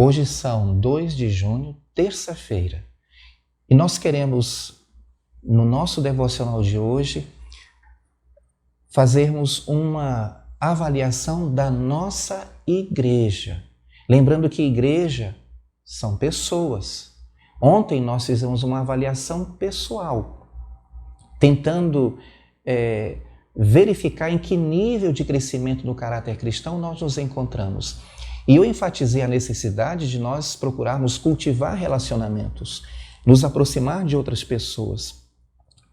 Hoje são 2 de junho, terça-feira, e nós queremos, no nosso devocional de hoje, fazermos uma avaliação da nossa igreja. Lembrando que igreja são pessoas. Ontem nós fizemos uma avaliação pessoal, tentando verificar em que nível de crescimento do caráter cristão nós nos encontramos. E eu enfatizei a necessidade de nós procurarmos cultivar relacionamentos, nos aproximar de outras pessoas,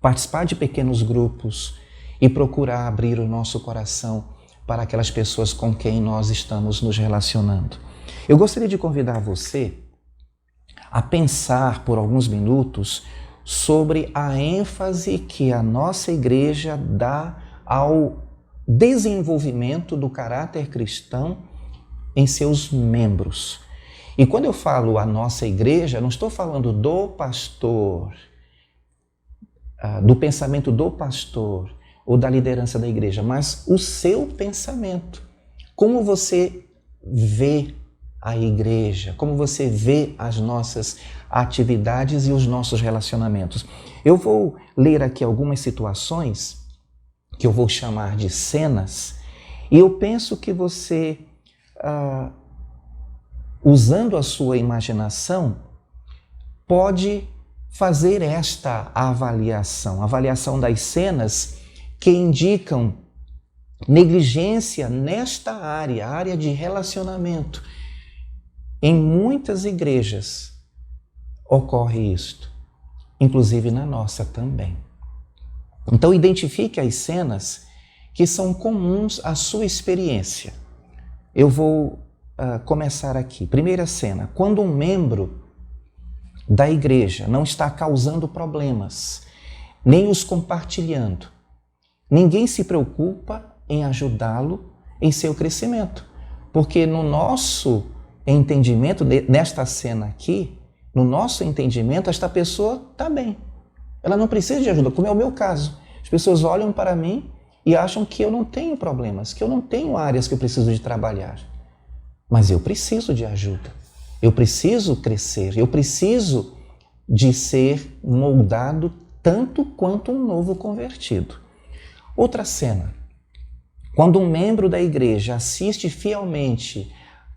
participar de pequenos grupos e procurar abrir o nosso coração para aquelas pessoas com quem nós estamos nos relacionando. Eu gostaria de convidar você a pensar por alguns minutos sobre a ênfase que a nossa igreja dá ao desenvolvimento do caráter cristão em seus membros. E quando eu falo a nossa igreja, não estou falando do pastor, do pensamento do pastor ou da liderança da igreja, mas o seu pensamento. Como você vê a igreja, como você vê as nossas atividades e os nossos relacionamentos. Eu vou ler aqui algumas situações que eu vou chamar de cenas, e eu penso que você, usando a sua imaginação, pode fazer esta avaliação das cenas que indicam negligência nesta área de relacionamento. Em muitas igrejas ocorre isto, inclusive na nossa também. Então identifique as cenas que são comuns à sua experiência. Eu vou começar aqui. Primeira cena: quando um membro da igreja não está causando problemas, nem os compartilhando, ninguém se preocupa em ajudá-lo em seu crescimento, porque no nosso entendimento, nesta cena aqui, no nosso entendimento, esta pessoa está bem. Ela não precisa de ajuda, como é o meu caso. As pessoas olham para mim e acham que eu não tenho problemas, que eu não tenho áreas que eu preciso de trabalhar. Mas eu preciso de ajuda. Eu preciso crescer. Eu preciso de ser moldado tanto quanto um novo convertido. Outra cena: quando um membro da igreja assiste fielmente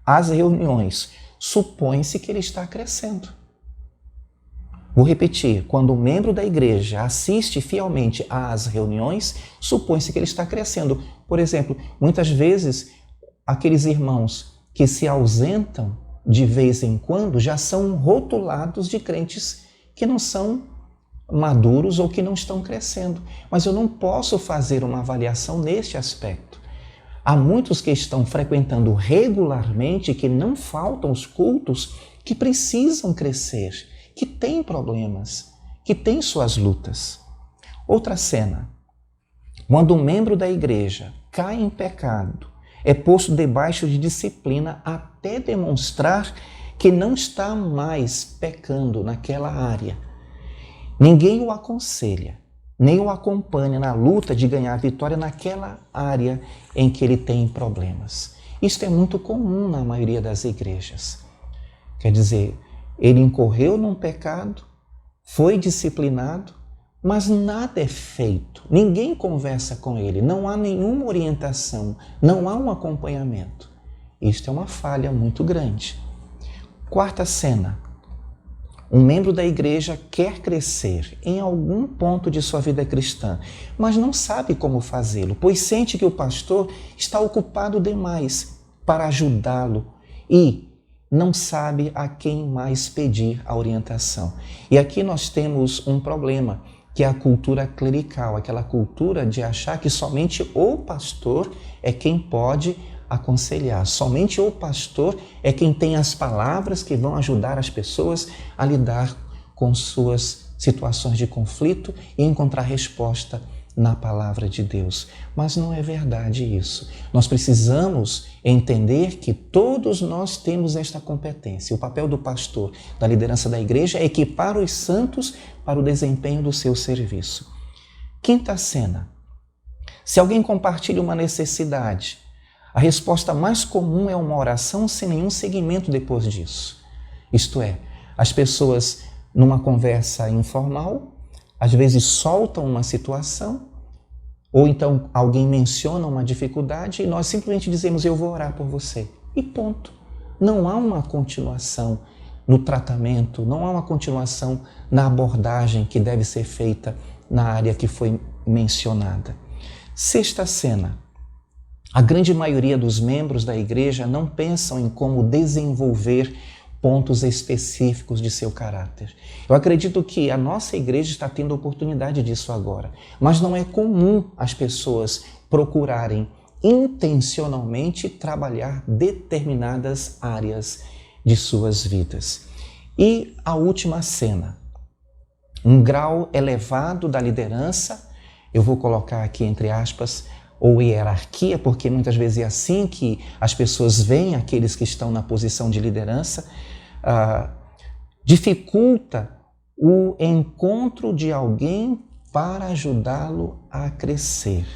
às reuniões, supõe-se que ele está crescendo. Vou repetir: quando um membro da igreja assiste fielmente às reuniões, supõe-se que ele está crescendo. Por exemplo, muitas vezes, aqueles irmãos que se ausentam de vez em quando já são rotulados de crentes que não são maduros ou que não estão crescendo. Mas eu não posso fazer uma avaliação neste aspecto. Há muitos que estão frequentando regularmente, que não faltam os cultos, que precisam crescer, que têm problemas, que têm suas lutas. Outra cena: quando um membro da igreja cai em pecado, é posto debaixo de disciplina até demonstrar que não está mais pecando naquela área. Ninguém o aconselha, nem o acompanha na luta de ganhar vitória naquela área em que ele tem problemas. Isto é muito comum na maioria das igrejas. Quer dizer, ele incorreu num pecado, foi disciplinado, mas nada é feito. Ninguém conversa com ele, não há nenhuma orientação, não há um acompanhamento. Isto é uma falha muito grande. Quarta cena: um membro da igreja quer crescer em algum ponto de sua vida cristã, mas não sabe como fazê-lo, pois sente que o pastor está ocupado demais para ajudá-lo e não sabe a quem mais pedir a orientação. E aqui nós temos um problema, que é a cultura clerical, aquela cultura de achar que somente o pastor é quem pode aconselhar, somente o pastor é quem tem as palavras que vão ajudar as pessoas a lidar com suas situações de conflito e encontrar resposta na palavra de Deus. Mas não é verdade isso. Nós precisamos entender que todos nós temos esta competência. O papel do pastor, da liderança da igreja, é equipar os santos para o desempenho do seu serviço. Quinta cena: se alguém compartilha uma necessidade, A resposta mais comum é uma oração sem nenhum seguimento depois disso. Isto é, as pessoas, numa conversa informal, às vezes soltam uma situação, ou então alguém menciona uma dificuldade e nós simplesmente dizemos, eu vou orar por você. E ponto. Não há uma continuação no tratamento, não há uma continuação na abordagem que deve ser feita na área que foi mencionada. Sexta cena. A grande maioria dos membros da igreja não pensam em como desenvolver pontos específicos de seu caráter. Eu acredito que a nossa igreja está tendo oportunidade disso agora, mas não é comum as pessoas procurarem intencionalmente trabalhar determinadas áreas de suas vidas. E a última cena, um grau elevado da liderança, eu vou colocar aqui entre aspas, ou hierarquia, porque muitas vezes é assim que as pessoas veem aqueles que estão na posição de liderança, dificulta o encontro de alguém para ajudá-lo a crescer.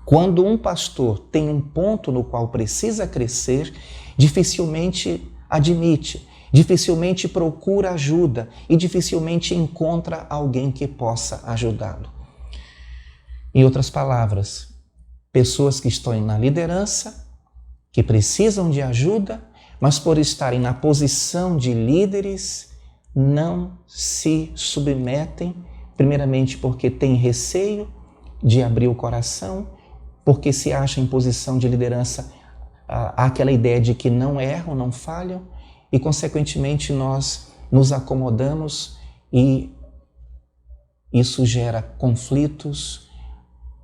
Quando um pastor tem um ponto no qual precisa crescer, dificilmente admite, dificilmente procura ajuda e dificilmente encontra alguém que possa ajudá-lo. Em outras palavras, pessoas que estão na liderança, que precisam de ajuda, mas por estarem na posição de líderes, não se submetem, primeiramente porque têm receio de abrir o coração, porque se acham em posição de liderança, há aquela ideia de que não erram, não falham, e consequentemente nós nos acomodamos e isso gera conflitos,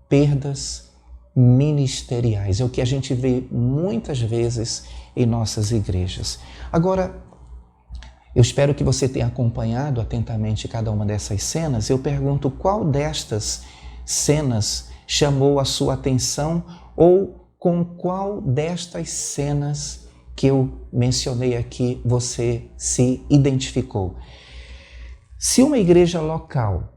perdas ministeriais. É o que a gente vê muitas vezes em nossas igrejas. Agora, eu espero que você tenha acompanhado atentamente cada uma dessas cenas. Eu pergunto qual destas cenas chamou a sua atenção ou com qual destas cenas que eu mencionei aqui você se identificou. Se uma igreja local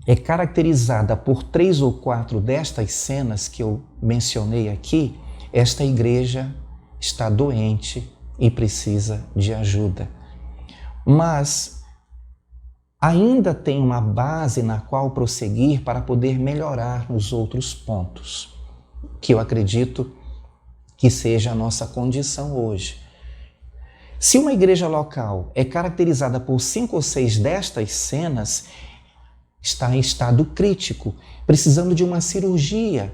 é caracterizada por 3 ou 4 destas cenas que eu mencionei aqui, esta igreja está doente e precisa de ajuda. Mas ainda tem uma base na qual prosseguir para poder melhorar nos outros pontos, que eu acredito que seja a nossa condição hoje. Se uma igreja local é caracterizada por 5 ou 6 destas cenas, está em estado crítico, precisando de uma cirurgia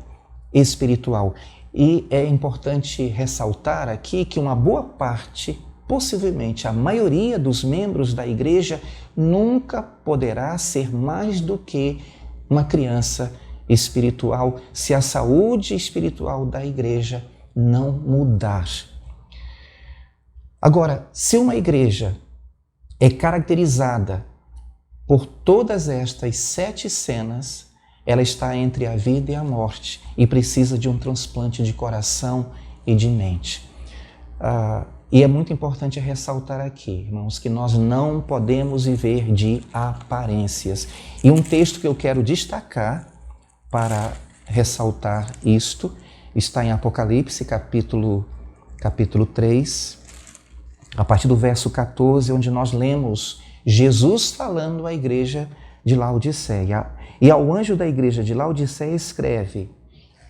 espiritual. E é importante ressaltar aqui que uma boa parte, possivelmente a maioria dos membros da igreja, nunca poderá ser mais do que uma criança espiritual se a saúde espiritual da igreja não mudar. Agora, se uma igreja é caracterizada por todas estas 7 cenas, ela está entre a vida e a morte e precisa de um transplante de coração e de mente. E é muito importante ressaltar aqui, irmãos, que nós não podemos viver de aparências. E um texto que eu quero destacar para ressaltar isto está em Apocalipse, capítulo 3, a partir do verso 14, onde nós lemos Jesus falando à igreja de Laodiceia. E ao anjo da igreja de Laodiceia escreve: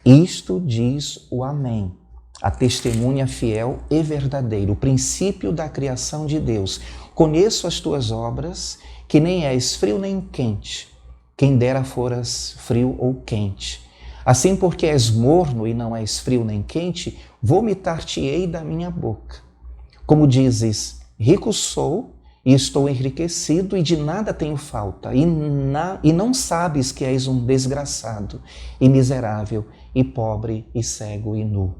isto diz o Amém, a testemunha fiel e verdadeira, o princípio da criação de Deus. Conheço as tuas obras, que nem és frio nem quente. Quem dera foras frio ou quente. Assim, porque és morno e não és frio nem quente, vomitar-te-ei da minha boca. Como dizes, rico sou e estou enriquecido e de nada tenho falta, e não sabes que és um desgraçado e miserável e pobre e cego e nu.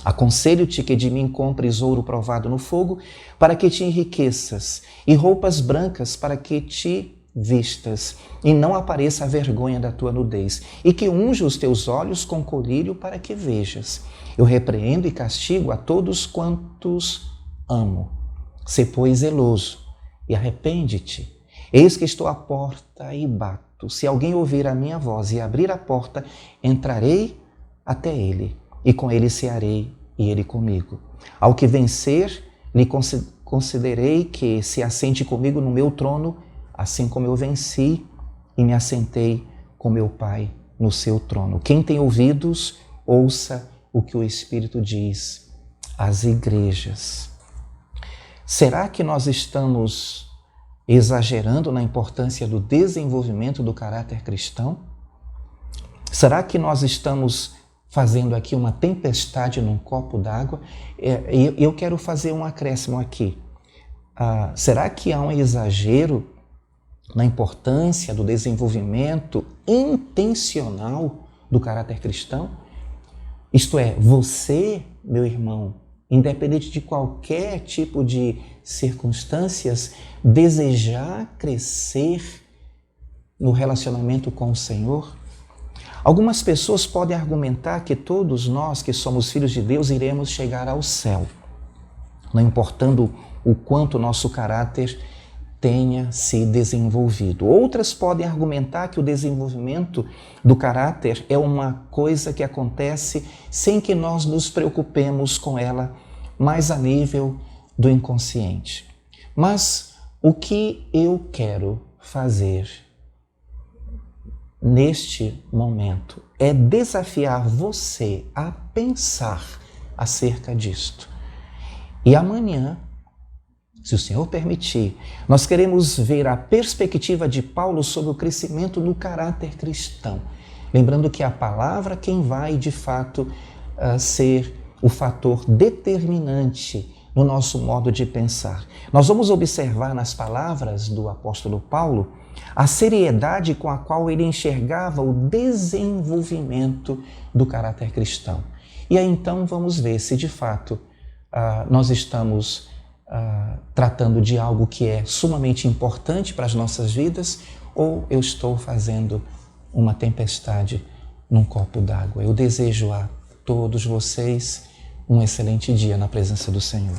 Aconselho-te que de mim compres ouro provado no fogo, para que te enriqueças, e roupas brancas para que te vistas, e não apareça a vergonha da tua nudez, e que unja os teus olhos com colírio para que vejas. Eu repreendo e castigo a todos quantos amo. Sê, pois, zeloso e arrepende-te. Eis que estou à porta e bato. Se alguém ouvir a minha voz e abrir a porta, entrarei até ele e com ele cearei, e ele comigo. Ao que vencer, lhe considerei que se assente comigo no meu trono, assim como eu venci e me assentei com meu Pai no seu trono. Quem tem ouvidos, ouça o que o Espírito diz às igrejas. Será que nós estamos exagerando na importância do desenvolvimento do caráter cristão? Será que nós estamos fazendo aqui uma tempestade num copo d'água? Eu quero fazer um acréscimo aqui. Será que há um exagero na importância do desenvolvimento intencional do caráter cristão? Isto é, você, meu irmão, independente de qualquer tipo de circunstâncias, desejar crescer no relacionamento com o Senhor? Algumas pessoas podem argumentar que todos nós que somos filhos de Deus iremos chegar ao céu, não importando o quanto nosso caráter tenha se desenvolvido. Outras podem argumentar que o desenvolvimento do caráter é uma coisa que acontece sem que nós nos preocupemos com ela, mais a nível do inconsciente. Mas o que eu quero fazer neste momento é desafiar você a pensar acerca disto. E amanhã, se o Senhor permitir, nós queremos ver a perspectiva de Paulo sobre o crescimento do caráter cristão. Lembrando que a palavra quem vai, de fato, ser o fator determinante no nosso modo de pensar. Nós vamos observar nas palavras do apóstolo Paulo a seriedade com a qual ele enxergava o desenvolvimento do caráter cristão. E aí então vamos ver se de fato nós estamos tratando de algo que é sumamente importante para as nossas vidas ou eu estou fazendo uma tempestade num copo d'água. Eu desejo a todos vocês um excelente dia na presença do Senhor.